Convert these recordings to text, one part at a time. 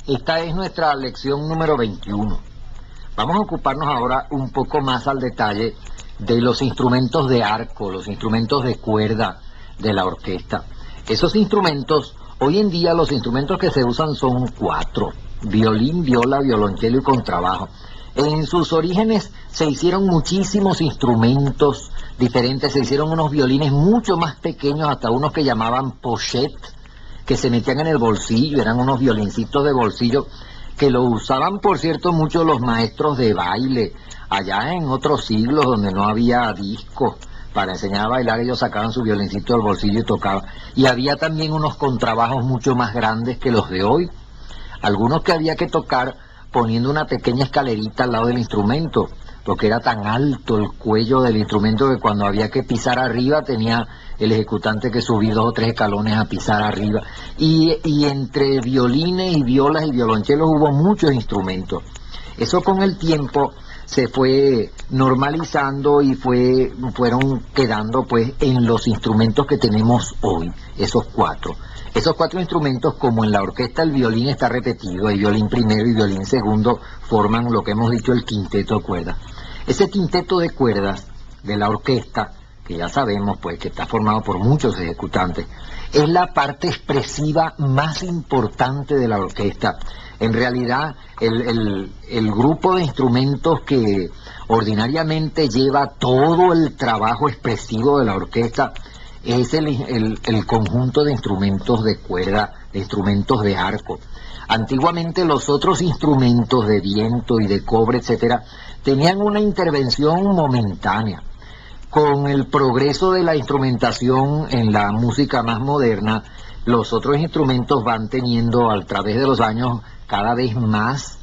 Esta es nuestra lección número 21. Vamos a ocuparnos ahora un poco más al detalle de los instrumentos de arco, los instrumentos de cuerda de la orquesta. Esos instrumentos, hoy en día los instrumentos que se usan son 4: violín, viola, violonchelo y contrabajo. En sus orígenes se hicieron muchísimos instrumentos diferentes, se hicieron unos violines mucho más pequeños, hasta unos que llamaban pochette, que se metían en el bolsillo, eran unos violincitos de bolsillo, que lo usaban, por cierto, mucho los maestros de baile, allá en otros siglos donde no había discos para enseñar a bailar. Ellos sacaban su violincito del bolsillo y tocaban. Y había también unos contrabajos mucho más grandes que los de hoy, algunos que había que tocar poniendo una pequeña escalerita al lado del instrumento, porque era tan alto el cuello del instrumento que cuando había que pisar arriba tenía el ejecutante que subir 2 o 3 escalones a pisar arriba. Y entre violines y violas y violonchelos hubo muchos instrumentos. Eso con el tiempo se fue normalizando y fueron quedando pues en los instrumentos que tenemos hoy, esos 4. Esos 4 instrumentos, como en la orquesta el violín está repetido, el violín primero y violín segundo forman lo que hemos dicho el quinteto de cuerdas. Ese quinteto de cuerdas de la orquesta, que ya sabemos pues que está formado por muchos ejecutantes, es la parte expresiva más importante de la orquesta. En realidad el grupo de instrumentos que ordinariamente lleva todo el trabajo expresivo de la orquesta es el conjunto de instrumentos de cuerda, de instrumentos de arco. Antiguamente los otros instrumentos de viento y de cobre, etcétera, tenían una intervención momentánea. Con el progreso de la instrumentación en la música más moderna, los otros instrumentos van teniendo a través de los años cada vez más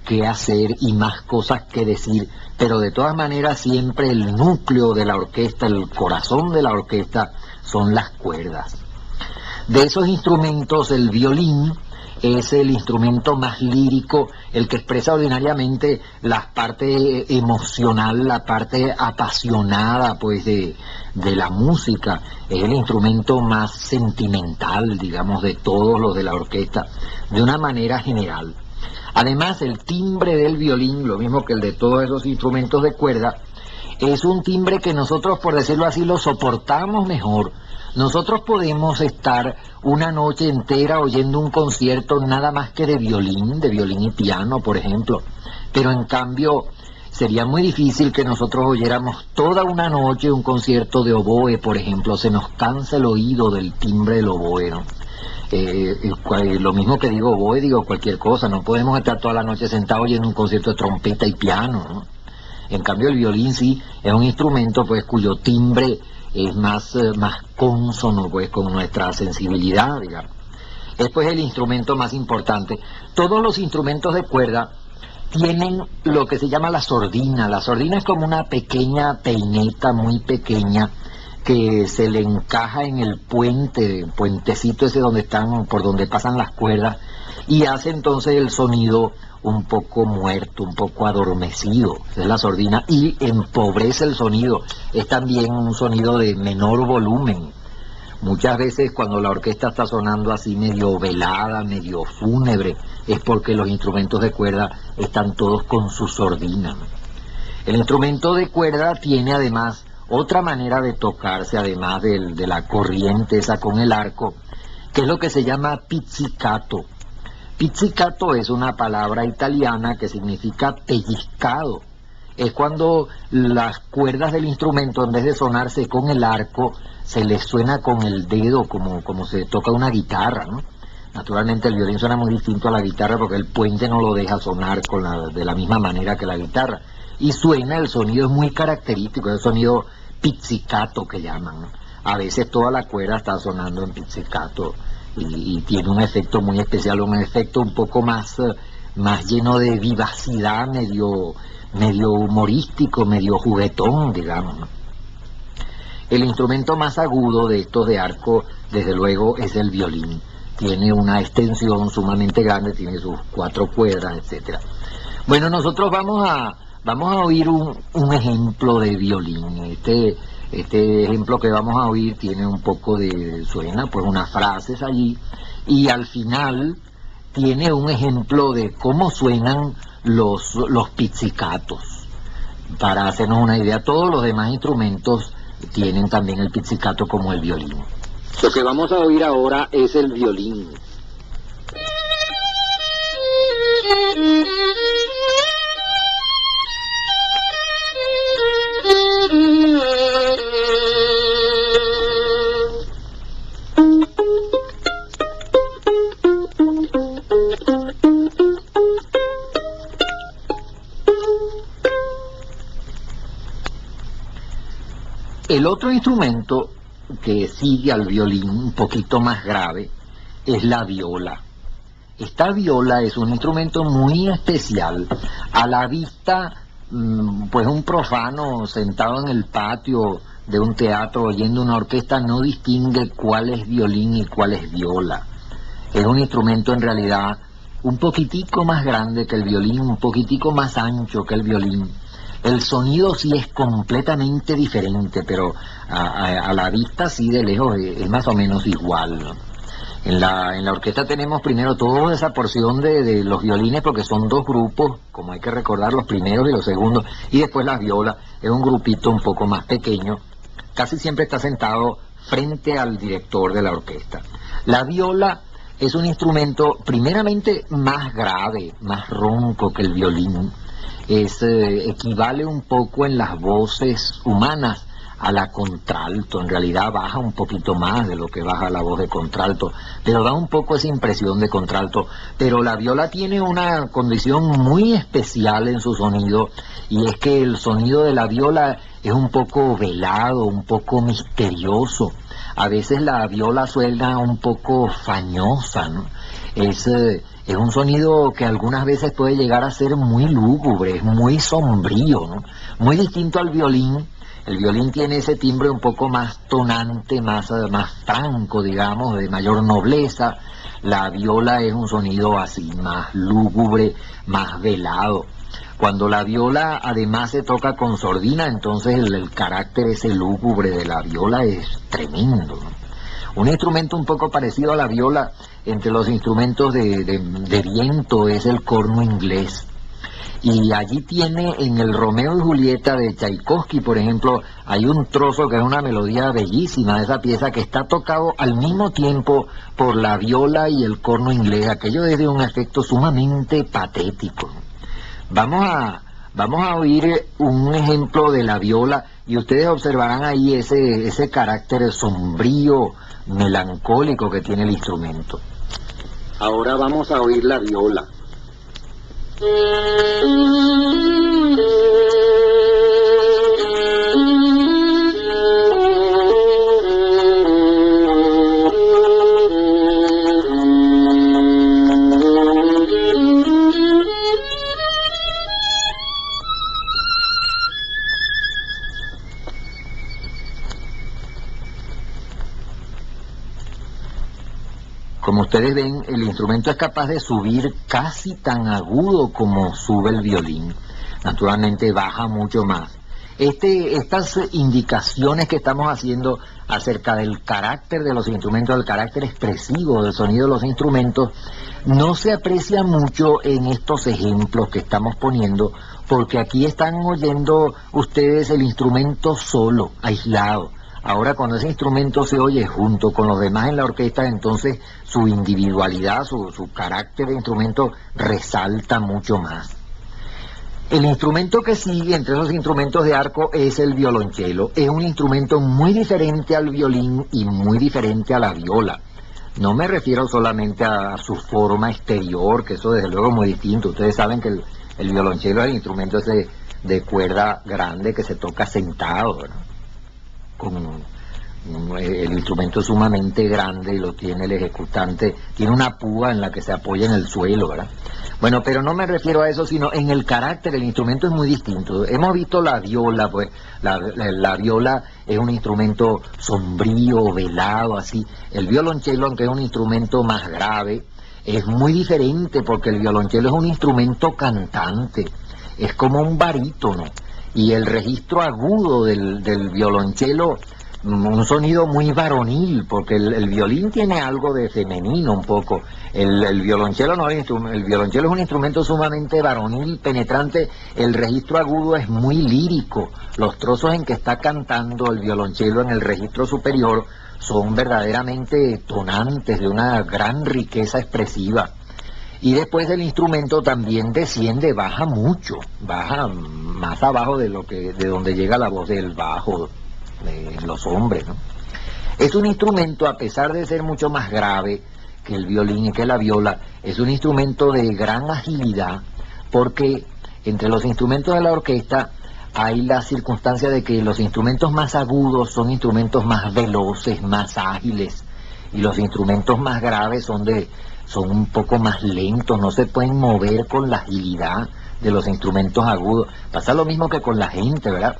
que hacer y más cosas que decir, pero de todas maneras siempre el núcleo de la orquesta, el corazón de la orquesta son las cuerdas. De esos instrumentos, el violín es el instrumento más lírico, el que expresa ordinariamente la parte emocional, la parte apasionada pues de la música. Es el instrumento más sentimental, digamos, de todos los de la orquesta, de una manera general. Además, el timbre del violín, lo mismo que el de todos esos instrumentos de cuerda, es un timbre que nosotros, por decirlo así, lo soportamos mejor. Nosotros podemos estar una noche entera oyendo un concierto nada más que de violín y piano, por ejemplo. Pero en cambio, sería muy difícil que nosotros oyéramos toda una noche un concierto de oboe, por ejemplo. Se nos cansa el oído del timbre del oboe, ¿no? Lo mismo que digo oboe, digo cualquier cosa. No podemos estar toda la noche sentados oyendo un concierto de trompeta y piano, ¿no? En cambio el violín sí es un instrumento pues cuyo timbre es más cónsono pues con nuestra sensibilidad, digamos. Es pues el instrumento más importante. Todos los instrumentos de cuerda tienen lo que se llama la sordina. La sordina es como una pequeña peineta muy pequeña que se le encaja en el puentecito ese donde están, por donde pasan las cuerdas, y hace entonces el sonido un poco muerto, un poco adormecido. Esa es la sordina, y empobrece el sonido. Es también un sonido de menor volumen. Muchas veces cuando la orquesta está sonando así medio velada, medio fúnebre, es porque los instrumentos de cuerda están todos con su sordina. El instrumento de cuerda tiene además otra manera de tocarse, además de la corriente esa con el arco, que es lo que se llama pizzicato. Pizzicato es una palabra italiana que significa pellizcado. Es cuando las cuerdas del instrumento, en vez de sonarse con el arco, se les suena con el dedo, como se toca una guitarra, ¿no? Naturalmente el violín suena muy distinto a la guitarra porque el puente no lo deja sonar de la misma manera que la guitarra. Y suena, el sonido es muy característico, es el sonido pizzicato que llaman, ¿no? A veces toda la cuerda está sonando en pizzicato y tiene un efecto muy especial, un efecto un poco más lleno de vivacidad, medio humorístico, medio juguetón, digamos, ¿no? El instrumento más agudo de estos de arco, desde luego, es el violín. Tiene una extensión sumamente grande, tiene sus 4 cuerdas, etcétera. Bueno, nosotros vamos a oír un ejemplo de violín. Este ejemplo que vamos a oír tiene un poco suena pues unas frases allí, y al final tiene un ejemplo de cómo suenan los pizzicatos. Para hacernos una idea, todos los demás instrumentos tienen también el pizzicato como el violín. Lo que vamos a oír ahora es el violín. El otro instrumento que sigue al violín, un poquito más grave, es la viola. Esta viola es un instrumento muy especial. A la vista, pues un profano sentado en el patio de un teatro oyendo una orquesta no distingue cuál es violín y cuál es viola. Es un instrumento en realidad un poquitico más grande que el violín, un poquitico más ancho que el violín. El sonido sí es completamente diferente, pero a la vista sí de lejos es más o menos igual, ¿no? En la orquesta tenemos primero toda esa porción de los violines, porque son dos grupos, como hay que recordar, los primeros y los segundos, y después las violas, es un grupito un poco más pequeño, casi siempre está sentado frente al director de la orquesta. La viola es un instrumento primeramente más grave, más ronco que el violín. Equivale un poco en las voces humanas a la contralto. En realidad baja un poquito más de lo que baja la voz de contralto, pero da un poco esa impresión de contralto. Pero la viola tiene una condición muy especial en su sonido, y es que el sonido de la viola es un poco velado, un poco misterioso. A veces la viola suena un poco fañosa, ¿no? Es un sonido que algunas veces puede llegar a ser muy lúgubre, muy sombrío, ¿no? Muy distinto al violín. El violín tiene ese timbre un poco más tonante, más franco, digamos, de mayor nobleza. La viola es un sonido así, más lúgubre, más velado. Cuando la viola además se toca con sordina, entonces el carácter ese lúgubre de la viola es tremendo, ¿no? Un instrumento un poco parecido a la viola entre los instrumentos de viento es el corno inglés. Y allí tiene, en el Romeo y Julieta de Tchaikovsky, por ejemplo, hay un trozo que es una melodía bellísima de esa pieza, que está tocado al mismo tiempo por la viola y el corno inglés. Aquello es de un efecto sumamente patético. Vamos a oír un ejemplo de la viola, y ustedes observarán ahí ese carácter sombrío, melancólico que tiene el instrumento. Ahora vamos a oír la viola. Como ustedes ven, el instrumento es capaz de subir casi tan agudo como sube el violín. Naturalmente baja mucho más. Estas indicaciones que estamos haciendo acerca del carácter de los instrumentos, del carácter expresivo del sonido de los instrumentos, no se aprecia mucho en estos ejemplos que estamos poniendo, porque aquí están oyendo ustedes el instrumento solo, aislado. Ahora, cuando ese instrumento se oye junto con los demás en la orquesta, entonces su individualidad, su carácter de instrumento resalta mucho más. El instrumento que sigue entre esos instrumentos de arco es el violonchelo. Es un instrumento muy diferente al violín y muy diferente a la viola. No me refiero solamente a su forma exterior, que eso desde luego es muy distinto. Ustedes saben que el violonchelo es el instrumento ese de cuerda grande que se toca sentado, ¿verdad? El instrumento es sumamente grande y lo tiene el ejecutante, tiene una púa en la que se apoya en el suelo, ¿verdad? Bueno, pero no me refiero a eso, sino en el carácter. El instrumento es muy distinto. Hemos visto la viola, pues la viola es un instrumento sombrío, velado, así. El violonchelo, aunque es un instrumento más grave, es muy diferente, porque el violonchelo es un instrumento cantante, es como un barítono. Y el registro agudo del violonchelo un sonido muy varonil, porque el violín tiene algo de femenino un poco. El violonchelo no es el violonchelo es un instrumento sumamente varonil, penetrante. El registro agudo es muy lírico. Los trozos en que está cantando el violonchelo en el registro superior son verdaderamente tonantes, de una gran riqueza expresiva. Y después el instrumento también desciende, baja mucho, baja más abajo de donde llega la voz del bajo de los hombres, ¿no? Es un instrumento, a pesar de ser mucho más grave que el violín y que la viola, es un instrumento de gran agilidad, porque entre los instrumentos de la orquesta hay la circunstancia de que los instrumentos más agudos son instrumentos más veloces, más ágiles, y los instrumentos más graves son un poco más lentos, no se pueden mover con la agilidad de los instrumentos agudos. Pasa lo mismo que con la gente, ¿verdad?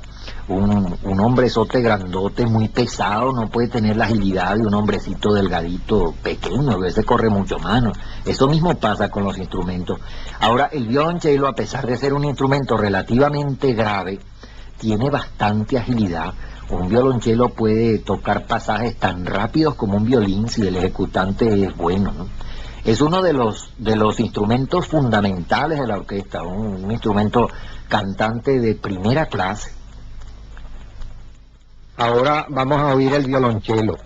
Un hombrezote grandote, muy pesado, no puede tener la agilidad de un hombrecito delgadito, pequeño, a veces corre mucho más, ¿no? Eso mismo pasa con los instrumentos. Ahora, el violonchelo, a pesar de ser un instrumento relativamente grave, tiene bastante agilidad. Un violonchelo puede tocar pasajes tan rápidos como un violín si el ejecutante es bueno, ¿no? Es uno de los instrumentos fundamentales de la orquesta, un instrumento cantante de primera clase. Ahora vamos a oír el violonchelo.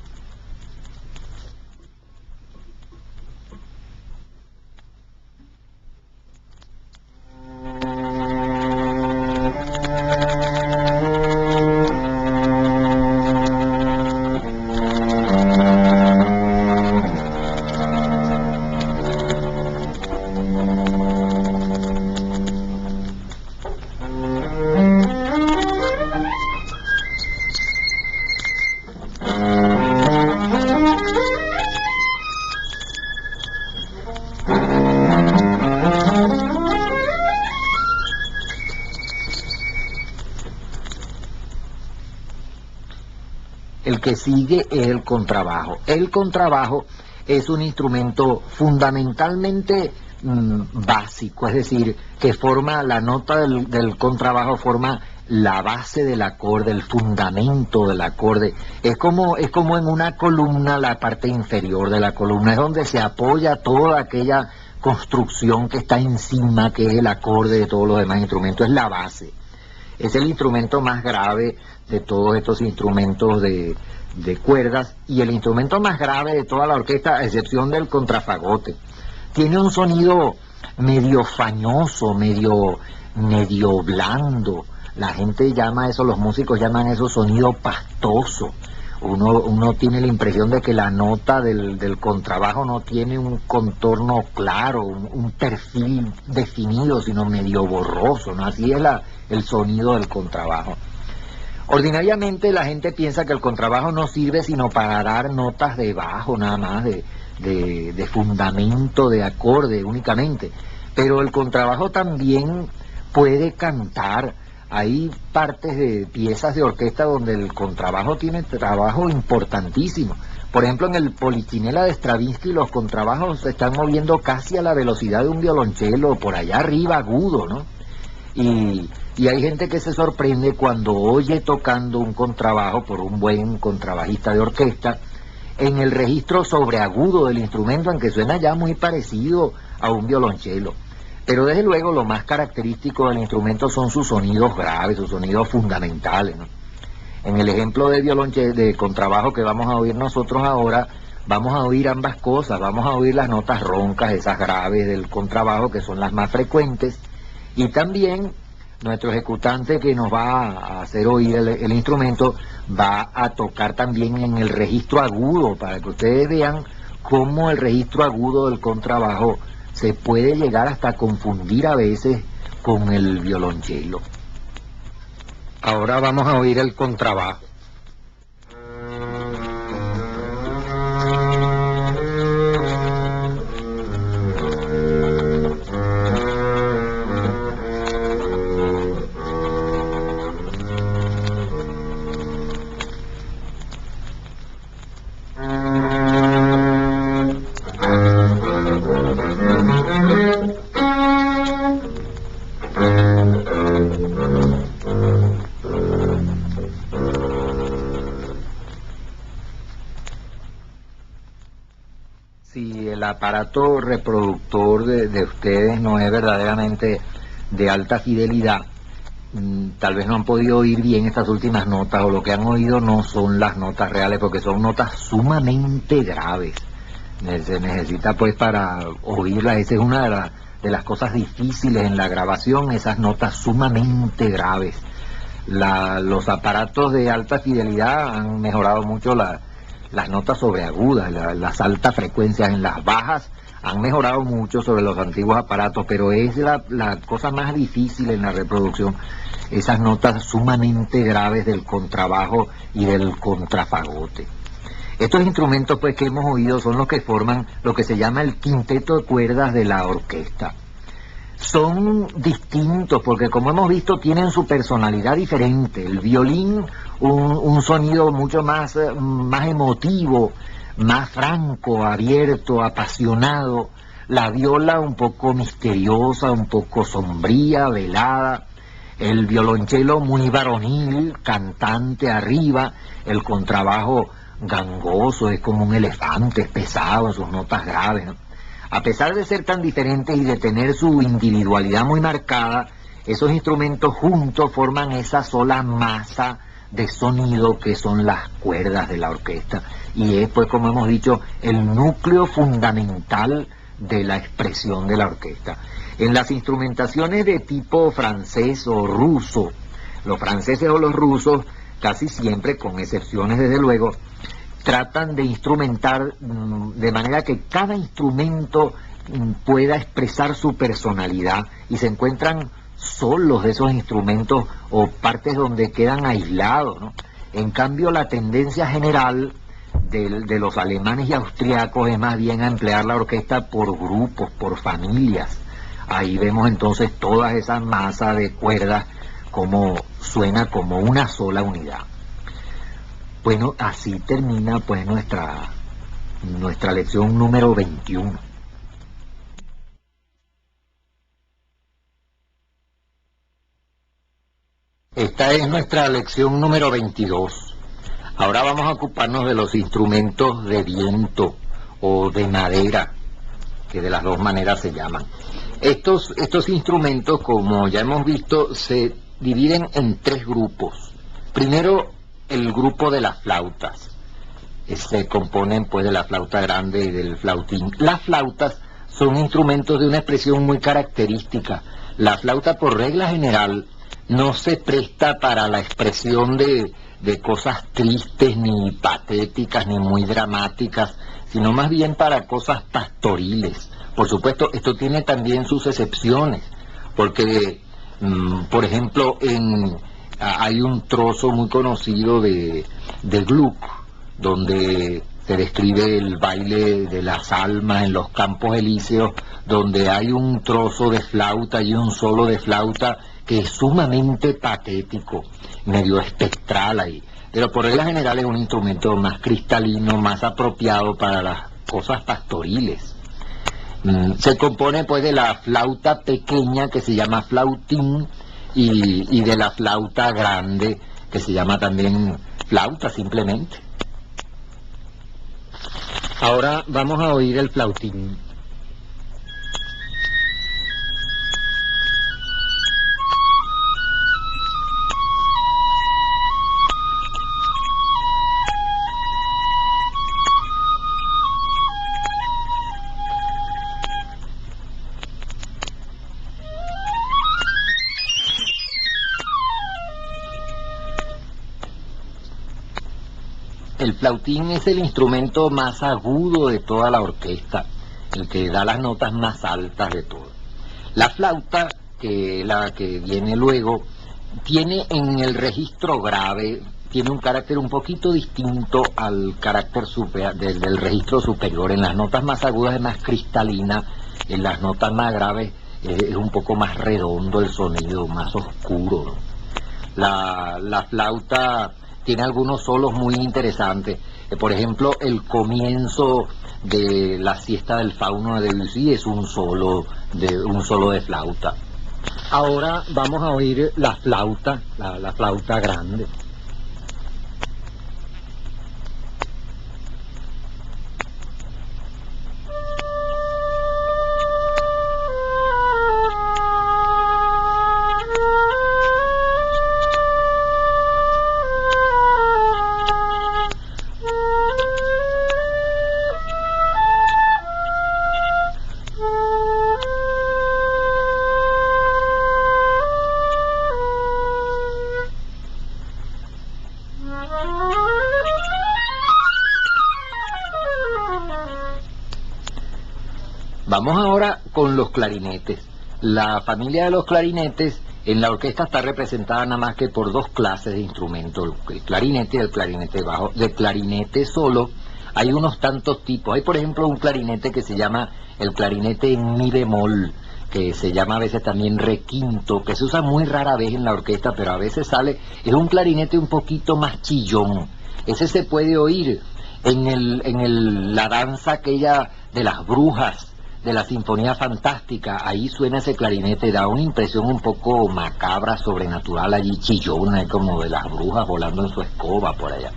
El que sigue es el contrabajo. El contrabajo es un instrumento fundamentalmente básico, es decir, que forma la nota del contrabajo, forma la base del acorde, el fundamento del acorde. Es como en una columna, la parte inferior de la columna, es donde se apoya toda aquella construcción que está encima, que es el acorde de todos los demás instrumentos, es la base. Es el instrumento más grave de todos estos instrumentos de cuerdas, y el instrumento más grave de toda la orquesta, a excepción del contrafagote. Tiene un sonido medio fañoso, medio blando. La gente llama eso, los músicos llaman eso sonido pastoso. Uno tiene la impresión de que la nota del contrabajo no tiene un contorno claro, un perfil definido, sino medio borroso, ¿no? Así es el sonido del contrabajo. Ordinariamente la gente piensa que el contrabajo no sirve sino para dar notas de bajo, nada más, de fundamento, de acorde únicamente. Pero el contrabajo también puede cantar. Hay partes de piezas de orquesta donde el contrabajo tiene trabajo importantísimo. Por ejemplo, en el Polichinela de Stravinsky los contrabajos se están moviendo casi a la velocidad de un violonchelo, por allá arriba agudo, ¿no? Y hay gente que se sorprende cuando oye tocando un contrabajo por un buen contrabajista de orquesta en el registro sobreagudo del instrumento, aunque suena ya muy parecido a un violonchelo. Pero desde luego lo más característico del instrumento son sus sonidos graves, sus sonidos fundamentales, ¿no? En el ejemplo de violonchelo, de contrabajo que vamos a oír nosotros ahora, vamos a oír ambas cosas. Vamos a oír las notas roncas, esas graves del contrabajo, que son las más frecuentes, y también nuestro ejecutante que nos va a hacer oír el instrumento va a tocar también en el registro agudo, para que ustedes vean cómo el registro agudo del contrabajo se puede llegar hasta confundir a veces con el violonchelo. Ahora vamos a oír el contrabajo. aparato reproductor de ustedes no es verdaderamente de alta fidelidad, tal vez no han podido oír bien estas últimas notas, o lo que han oído no son las notas reales, porque son notas sumamente graves. Se necesita pues para oírlas, esa es una de las cosas difíciles en la grabación, esas notas sumamente graves. Los aparatos de alta fidelidad han mejorado mucho las notas sobreagudas, las altas frecuencias. En las bajas han mejorado mucho sobre los antiguos aparatos, pero es la cosa más difícil en la reproducción, esas notas sumamente graves del contrabajo y del contrafagote. Estos instrumentos pues que hemos oído son los que forman lo que se llama el quinteto de cuerdas de la orquesta. Son distintos porque, como hemos visto, tienen su personalidad diferente. El violín, un sonido mucho más emotivo, más franco, abierto, apasionado. La viola un poco misteriosa, un poco sombría, velada. El violonchelo muy varonil, cantante arriba. El contrabajo gangoso, es como un elefante, es pesado en sus notas graves, ¿no? A pesar de ser tan diferentes y de tener su individualidad muy marcada, esos instrumentos juntos forman esa sola masa de sonido que son las cuerdas de la orquesta. Y es, pues, como hemos dicho, el núcleo fundamental de la expresión de la orquesta. En las instrumentaciones de tipo francés o ruso, los franceses o los rusos, casi siempre, con excepciones desde luego, tratan de instrumentar de manera que cada instrumento pueda expresar su personalidad, y se encuentran solos de esos instrumentos o partes donde quedan aislados, ¿no? En cambio, la tendencia general de los alemanes y austriacos es más bien a emplear la orquesta por grupos, por familias. Ahí vemos entonces toda esa masa de cuerdas como suena como una sola unidad. Bueno, así termina pues nuestra lección número 21. Esta es nuestra lección número 22. Ahora vamos a ocuparnos de los instrumentos de viento o de madera, que de las dos maneras se llaman. Estos instrumentos, como ya hemos visto, se dividen en tres grupos. Primero, el grupo de las flautas. Se componen pues de la flauta grande y del flautín. Las flautas son instrumentos de una expresión muy característica. La flauta, por regla general, no se presta para la expresión de cosas tristes, ni patéticas, ni muy dramáticas, sino más bien para cosas pastoriles. Por supuesto, esto tiene también sus excepciones, porque, por ejemplo, hay un trozo muy conocido de Gluck, donde se describe el baile de las almas en los campos elíseos, donde hay un trozo de flauta y un solo de flauta que es sumamente patético, medio espectral ahí. Pero por regla general es un instrumento más cristalino, más apropiado para las cosas pastoriles. Se compone pues de la flauta pequeña, que se llama flautín, y de la flauta grande, que se llama también flauta simplemente. Ahora vamos a oír el flautín. El flautín es el instrumento más agudo de toda la orquesta, el que da las notas más altas de todo. La flauta, que la que viene luego, tiene en el registro grave, tiene un carácter un poquito distinto al carácter del registro superior. En las notas más agudas es más cristalina, en las notas más graves es un poco más redondo el sonido, más oscuro, ¿no? La flauta tiene algunos solos muy interesantes. Por ejemplo, el comienzo de la siesta del fauno de Debussy es un solo de flauta. Ahora vamos a oír la flauta, la flauta grande. Vamos ahora con los clarinetes. La familia de los clarinetes en la orquesta está representada nada más que por dos clases de instrumentos, el clarinete y el clarinete bajo. De clarinete solo hay unos tantos tipos. Hay, por ejemplo, un clarinete que se llama el clarinete en mi bemol, que se llama a veces también requinto, que se usa muy rara vez en la orquesta, pero a veces sale. Es un clarinete un poquito más chillón. Ese se puede oír en la danza aquella de las brujas, de la Sinfonía Fantástica. Ahí suena ese clarinete, da una impresión un poco macabra, sobrenatural, allí chillona, como de las brujas volando en su escoba por allá.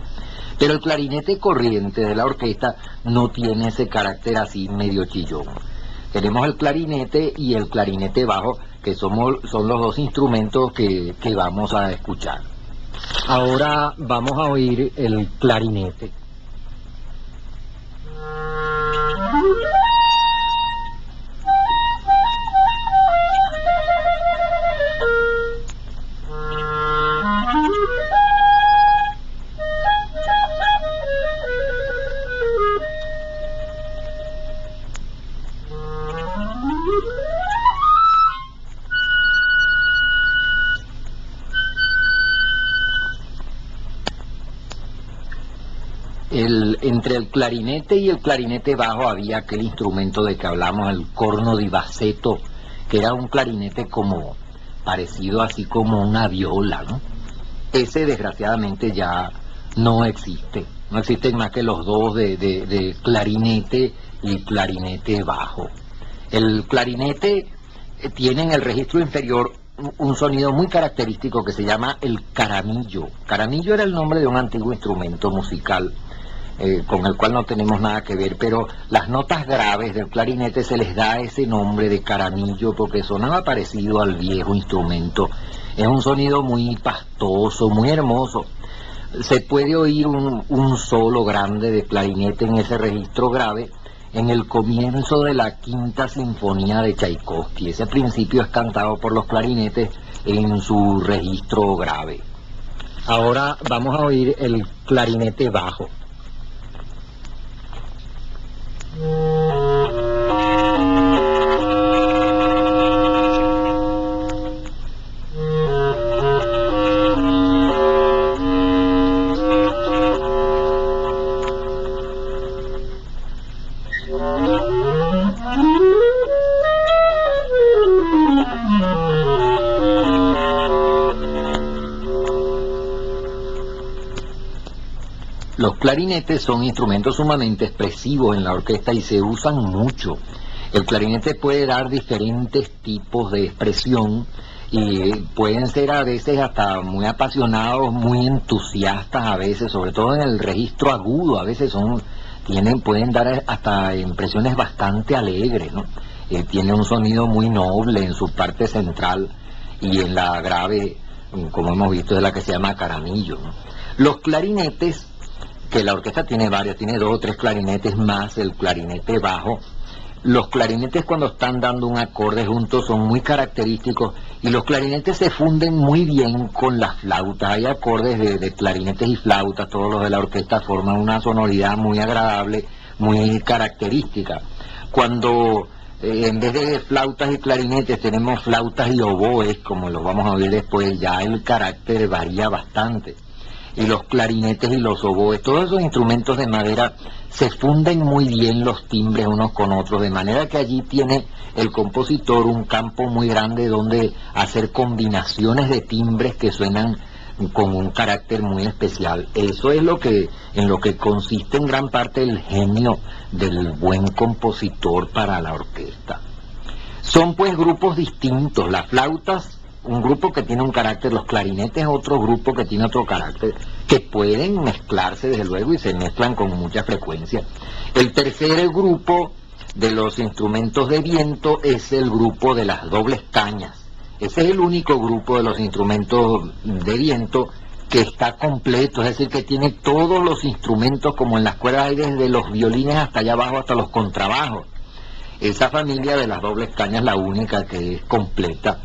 Pero el clarinete corriente de la orquesta no tiene ese carácter así medio chillón. Tenemos el clarinete y el clarinete bajo, que son los dos instrumentos que vamos a escuchar. Ahora vamos a oír el clarinete. Entre el clarinete y el clarinete bajo había aquel instrumento de que hablamos, el corno di bassetto, que era un clarinete como parecido así como una viola, ¿no? Ese desgraciadamente ya no existe. No existen más que los dos de clarinete y clarinete bajo. El clarinete tiene en el registro inferior un sonido muy característico que se llama el caramillo. Caramillo era el nombre de un antiguo instrumento musical con el cual no tenemos nada que ver, pero las notas graves del clarinete se les da ese nombre de caramillo porque sonaba parecido al viejo instrumento. Es un sonido muy pastoso, muy hermoso. Se puede oír un solo grande de clarinete en ese registro grave en el comienzo de la Quinta Sinfonía de Tchaikovsky. Ese principio es cantado por los clarinetes en su registro grave. Ahora vamos a oír el clarinete bajo. Los clarinetes son instrumentos sumamente expresivos en la orquesta y se usan mucho. El clarinete puede dar diferentes tipos de expresión y pueden ser a veces hasta muy apasionados, muy entusiastas a veces, sobre todo en el registro agudo, a veces pueden dar hasta impresiones bastante alegres, ¿no? Tiene un sonido muy noble en su parte central y en la grave, como hemos visto, es la que se llama caramillo, ¿no? Los clarinetes, que la orquesta tiene varios, tiene 2 o 3 clarinetes más el clarinete bajo. Los clarinetes cuando están dando un acorde juntos son muy característicos y los clarinetes se funden muy bien con las flautas. Hay acordes de clarinetes y flautas, todos los de la orquesta forman una sonoridad muy agradable, muy característica. Cuando en vez de flautas y clarinetes tenemos flautas y oboes, como los vamos a oír después, ya el carácter varía bastante. Y los clarinetes y los oboes, todos esos instrumentos de madera, se funden muy bien los timbres unos con otros, de manera que allí tiene el compositor un campo muy grande donde hacer combinaciones de timbres que suenan con un carácter muy especial. Eso es en lo que consiste en gran parte el genio del buen compositor para la orquesta. Son pues grupos distintos, las flautas un grupo que tiene un carácter, los clarinetes otro grupo que tiene otro carácter, que pueden mezclarse desde luego y se mezclan con mucha frecuencia. El tercer grupo de los instrumentos de viento es el grupo de las dobles cañas. Ese es el único grupo de los instrumentos de viento que está completo, es decir, que tiene todos los instrumentos como en las cuerdas, hay desde los violines hasta allá abajo hasta los contrabajos. Esa familia de las dobles cañas es la única que es completa,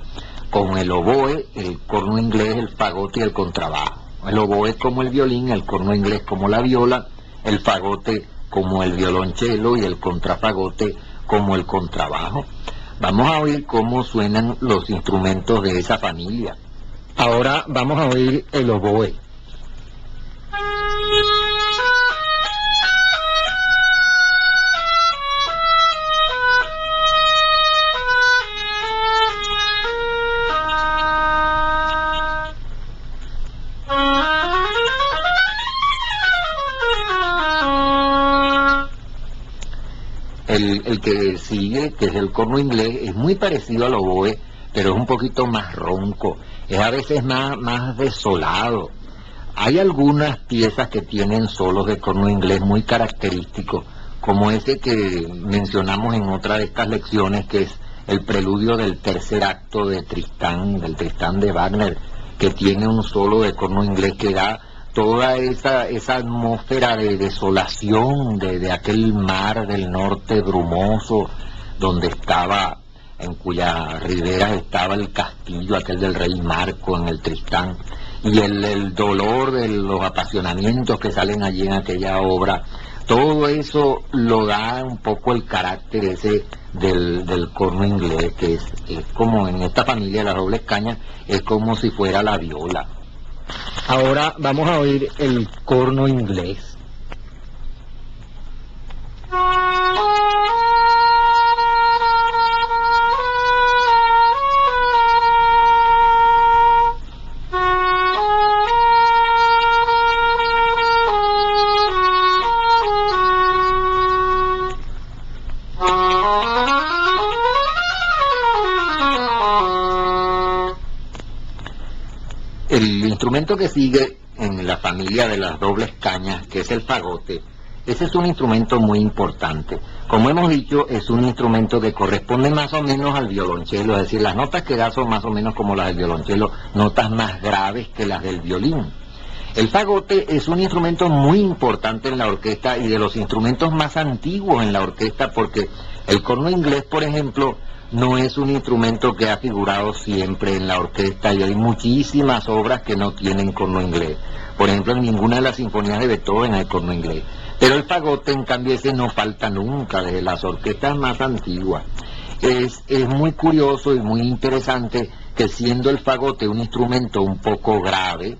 con el oboe, el corno inglés, el fagote y el contrabajo. El oboe como el violín, el corno inglés como la viola, el fagote como el violonchelo y el contrafagote como el contrabajo. Vamos a oír cómo suenan los instrumentos de esa familia. Ahora vamos a oír el oboe. El que sigue, que es el corno inglés, es muy parecido al oboe, pero es un poquito más ronco, es a veces más desolado. Hay algunas piezas que tienen solos de corno inglés muy característicos, como ese que mencionamos en otra de estas lecciones, que es el preludio del tercer acto de Tristán, del Tristán de Wagner, que tiene un solo de corno inglés que da toda esa atmósfera de desolación de aquel mar del norte brumoso, donde estaba, en cuyas riberas estaba el castillo aquel del rey Marco en el Tristán, y el dolor de los apasionamientos que salen allí en aquella obra. Todo eso lo da un poco el carácter ese del corno inglés, que es como en esta familia de las dobles cañas, es como si fuera la viola. Ahora vamos a oír el corno inglés. El instrumento que sigue en la familia de las dobles cañas, que es el fagote, ese es un instrumento muy importante. Como hemos dicho, es un instrumento que corresponde más o menos al violonchelo, es decir, las notas que da son más o menos como las del violonchelo, notas más graves que las del violín. El fagote es un instrumento muy importante en la orquesta y de los instrumentos más antiguos en la orquesta, porque el corno inglés, por ejemplo, no es un instrumento que ha figurado siempre en la orquesta, y hay muchísimas obras que no tienen corno inglés. Por ejemplo, en ninguna de las sinfonías de Beethoven hay corno inglés. Pero el fagote, en cambio, ese no falta nunca, desde las orquestas más antiguas. Es muy curioso y muy interesante que, siendo el fagote un instrumento un poco grave,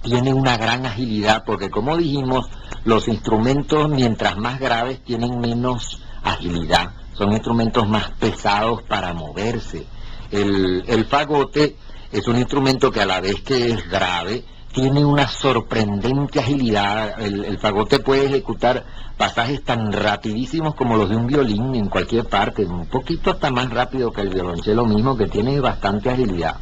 tiene una gran agilidad, porque como dijimos, los instrumentos mientras más graves tienen menos agilidad. Son instrumentos más pesados para moverse. El fagote es un instrumento que, a la vez que es grave, tiene una sorprendente agilidad. El fagote puede ejecutar pasajes tan rapidísimos como los de un violín en cualquier parte, un poquito hasta más rápido que el violonchelo mismo, que tiene bastante agilidad.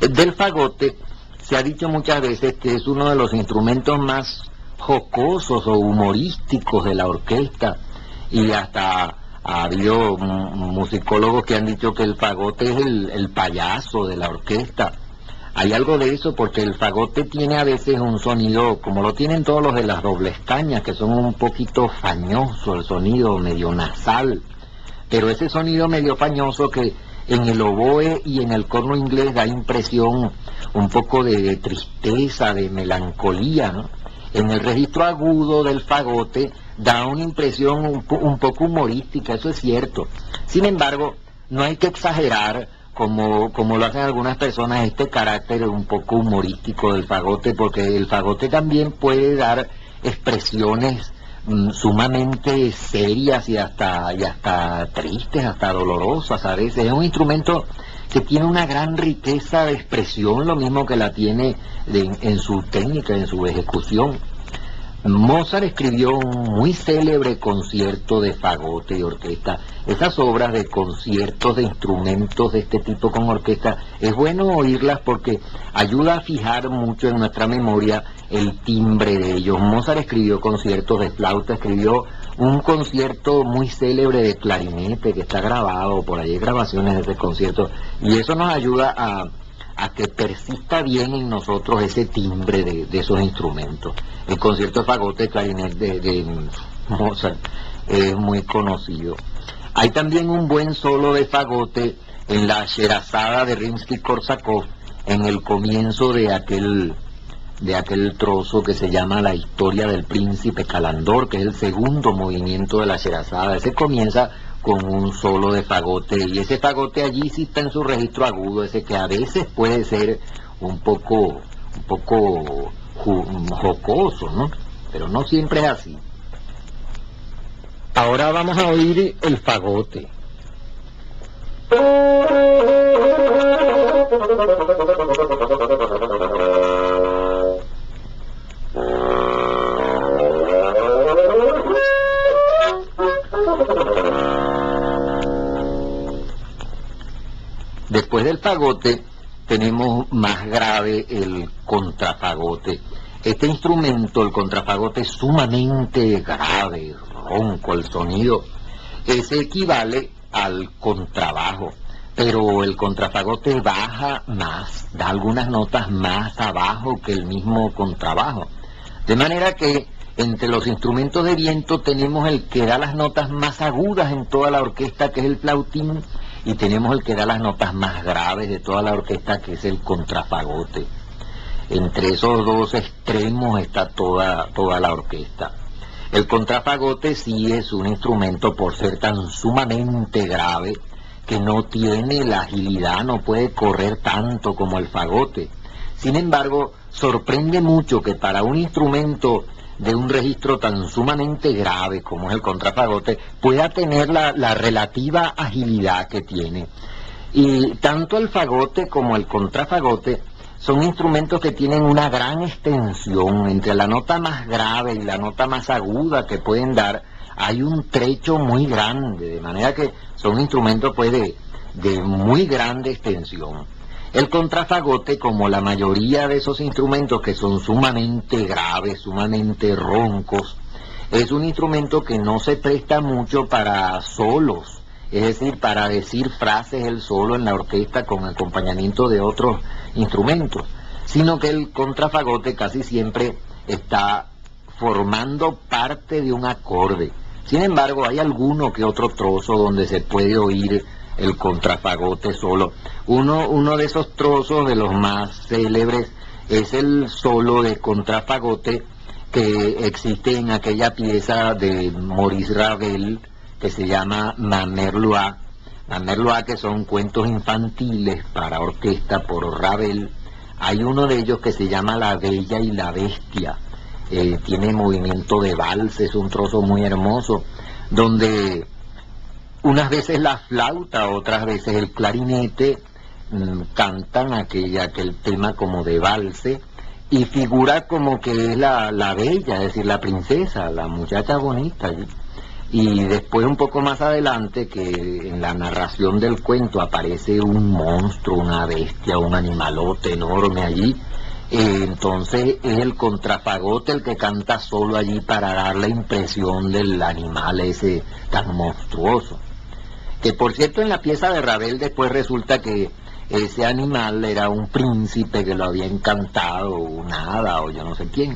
Del fagote se ha dicho muchas veces que es uno de los instrumentos más jocosos o humorísticos de la orquesta, y hasta ha habido musicólogos que han dicho que el fagote es el payaso de la orquesta. Hay algo de eso, porque el fagote tiene a veces un sonido, como lo tienen todos los de las dobles cañas, que son un poquito fañoso, el sonido medio nasal, pero ese sonido medio fañoso que en el oboe y en el corno inglés da impresión un poco de tristeza, de melancolía, ¿no? En el registro agudo del fagote da una impresión un poco humorística, eso es cierto. Sin embargo, no hay que exagerar, como lo hacen algunas personas, este carácter un poco humorístico del fagote, porque el fagote también puede dar expresiones sumamente serias y hasta tristes, hasta dolorosas a veces. Es un instrumento que tiene una gran riqueza de expresión, lo mismo que la tiene en su técnica, en su ejecución. Mozart escribió un muy célebre concierto de fagote y orquesta. Esas obras de conciertos de instrumentos de este tipo con orquesta, es bueno oírlas porque ayuda a fijar mucho en nuestra memoria el timbre de ellos. Mozart escribió conciertos de flauta, escribió un concierto muy célebre de clarinete que está grabado, por ahí hay grabaciones de ese concierto, y eso nos ayuda a que persista bien en nosotros ese timbre de esos instrumentos. El concierto de fagote clarinete de Mozart es muy conocido. Hay también un buen solo de fagote en la Sherazada de Rimsky-Korsakov, en el comienzo de aquel trozo que se llama La historia del príncipe Kalandor, que es el segundo movimiento de la Sherazada. Ese comienza con un solo de fagote, y ese fagote allí sí está en su registro agudo, ese que a veces puede ser un poco jocoso, ¿no? Pero no siempre es así. Ahora vamos a oír el fagote. Después del fagote tenemos más grave el contrafagote. Este instrumento, el contrafagote, es sumamente grave, ronco el sonido. Ese equivale al contrabajo, pero el contrafagote baja más, da algunas notas más abajo que el mismo contrabajo. De manera que entre los instrumentos de viento tenemos el que da las notas más agudas en toda la orquesta, que es el flautín, y tenemos el que da las notas más graves de toda la orquesta, que es el contrafagote. Entre esos dos extremos está toda la orquesta. El contrafagote sí es un instrumento, por ser tan sumamente grave, que no tiene la agilidad, no puede correr tanto como el fagote. Sin embargo, sorprende mucho que para un instrumento de un registro tan sumamente grave como es el contrafagote, pueda tener la relativa agilidad que tiene. Y tanto el fagote como el contrafagote son instrumentos que tienen una gran extensión. Entre la nota más grave y la nota más aguda que pueden dar, hay un trecho muy grande, de manera que son instrumentos pues de muy grande extensión. El contrafagote, como la mayoría de esos instrumentos que son sumamente graves, sumamente roncos, es un instrumento que no se presta mucho para solos, es decir, para decir frases él solo en la orquesta con acompañamiento de otros instrumentos, sino que el contrafagote casi siempre está formando parte de un acorde. Sin embargo, hay alguno que otro trozo donde se puede oír el contrafagote solo. Uno de esos trozos, de los más célebres, es el solo de contrafagote que existe en aquella pieza de Maurice Ravel que se llama Ma Mère Loire. Ma Mère Loire, que son cuentos infantiles para orquesta por Ravel. Hay uno de ellos que se llama La Bella y la Bestia. Tiene movimiento de vals, es un trozo muy hermoso, donde unas veces la flauta, otras veces el clarinete cantan aquel tema como de valse, y figura como que es la bella, es decir, la princesa, la muchacha bonita. Y después, un poco más adelante, que en la narración del cuento aparece un monstruo, una bestia, un animalote enorme allí, entonces es el contrafagote el que canta solo allí para dar la impresión del animal ese tan monstruoso. Que por cierto, en la pieza de Ravel después resulta que ese animal era un príncipe que lo había encantado, un hada o yo no sé quién,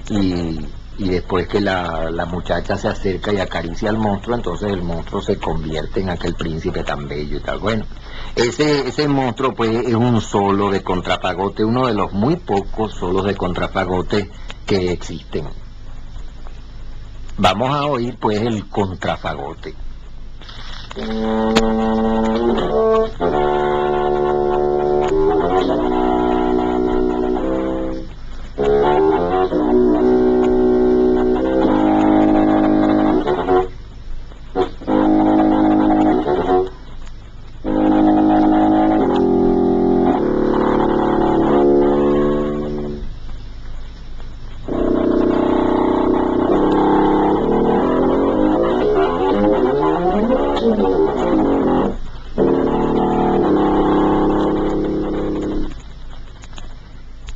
y después que la muchacha se acerca y acaricia al monstruo, entonces el monstruo se convierte en aquel príncipe tan bello y tal. Bueno, ese monstruo pues es un solo de contrafagote, uno de los muy pocos solos de contrafagote que existen. Vamos a oír pues el contrafagote.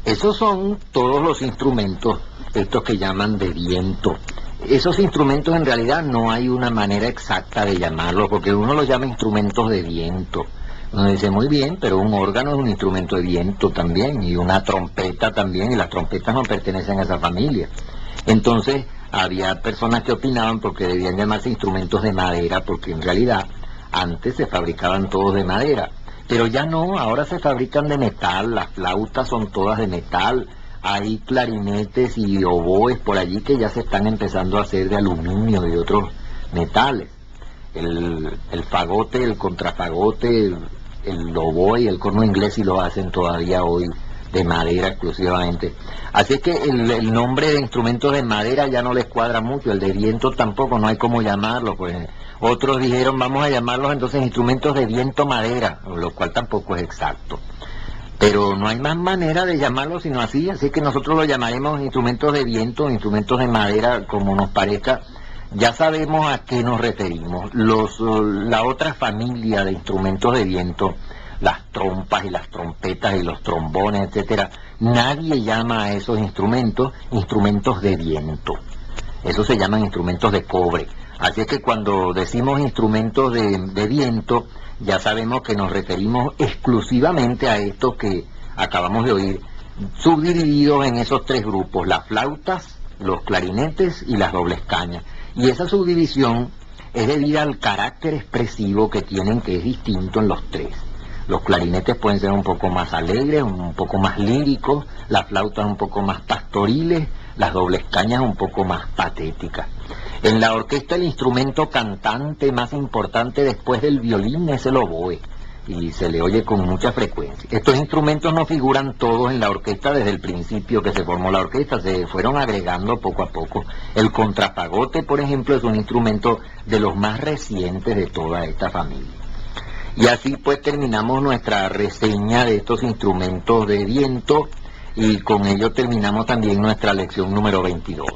Esos son todos los instrumentos, estos que llaman de viento. Esos instrumentos en realidad no hay una manera exacta de llamarlos, porque uno los llama instrumentos de viento. Uno dice, muy bien, pero un órgano es un instrumento de viento también, y una trompeta también, y las trompetas no pertenecen a esa familia. Entonces, había personas que opinaban porque debían llamarse instrumentos de madera, porque en realidad antes se fabricaban todos de madera. Pero ya no, ahora se fabrican de metal, las flautas son todas de metal, hay clarinetes y oboes por allí que ya se están empezando a hacer de aluminio y otros metales. el fagote, el contrafagote, el oboe y el corno inglés sí lo hacen todavía hoy de madera exclusivamente. Así es que el nombre de instrumentos de madera ya no les cuadra mucho, el de viento tampoco, no hay cómo llamarlo, pues otros dijeron vamos a llamarlos entonces instrumentos de viento madera, lo cual tampoco es exacto. Pero no hay más manera de llamarlo sino así que nosotros lo llamaremos instrumentos de viento, instrumentos de madera, como nos parezca. Ya sabemos a qué nos referimos. La otra familia de instrumentos de viento, las trompas y las trompetas y los trombones, etcétera, nadie llama a esos instrumentos instrumentos de viento. Esos se llaman instrumentos de cobre. Así es que cuando decimos instrumentos de viento, ya sabemos que nos referimos exclusivamente a estos que acabamos de oír, subdivididos en esos tres grupos: las flautas, los clarinetes y las dobles cañas. Y esa subdivisión es debida al carácter expresivo que tienen, que es distinto en los tres. Los clarinetes pueden ser un poco más alegres, un poco más líricos, las flautas un poco más pastoriles, las dobles cañas un poco más patéticas. En la orquesta el instrumento cantante más importante después del violín es el oboe, y se le oye con mucha frecuencia. Estos instrumentos no figuran todos en la orquesta desde el principio que se formó la orquesta, se fueron agregando poco a poco. El contrafagote, por ejemplo, es un instrumento de los más recientes de toda esta familia. Y así pues terminamos nuestra reseña de estos instrumentos de viento, y con ello terminamos también nuestra lección número 22.